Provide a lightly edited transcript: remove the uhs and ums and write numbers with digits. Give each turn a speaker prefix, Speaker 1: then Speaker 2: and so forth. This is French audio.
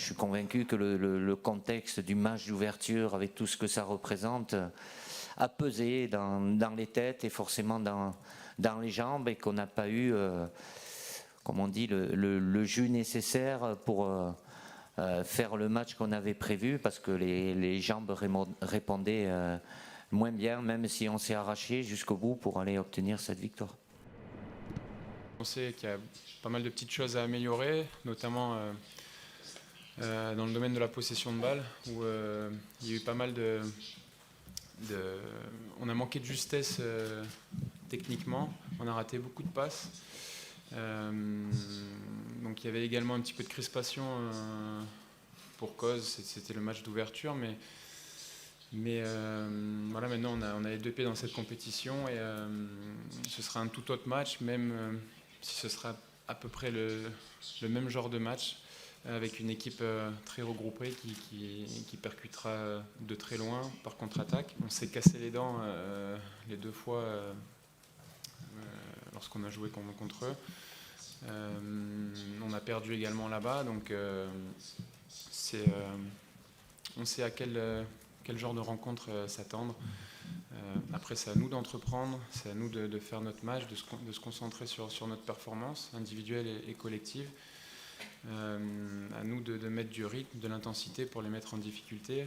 Speaker 1: suis convaincu que le contexte du match d'ouverture, avec tout ce que ça représente, a pesé dans les têtes et forcément dans les jambes, et qu'on n'a pas eu, comme on dit, le jus nécessaire pour faire le match qu'on avait prévu, parce que les jambes répondaient moins bien, même si on s'est arraché jusqu'au bout pour aller obtenir cette victoire.
Speaker 2: On sait qu'il y a pas mal de petites choses à améliorer, notamment dans le domaine de la possession de balle, où il y a eu pas mal on a manqué de justesse techniquement, on a raté beaucoup de passes. Donc il y avait également un petit peu de crispation pour cause, c'était le match d'ouverture, mais voilà, maintenant on a les deux pieds dans cette compétition, et ce sera un tout autre match, même si ce sera à peu près le même genre de match, avec une équipe très regroupée qui percutera de très loin par contre-attaque. On s'est cassé les dents les deux fois lorsqu'on a joué contre eux. On a perdu également là-bas, donc on sait à quel genre de rencontre s'attendre. Après, c'est à nous d'entreprendre, c'est à nous de faire notre match, de se concentrer sur notre performance individuelle et collective. À nous de mettre du rythme, de l'intensité pour les mettre en difficulté.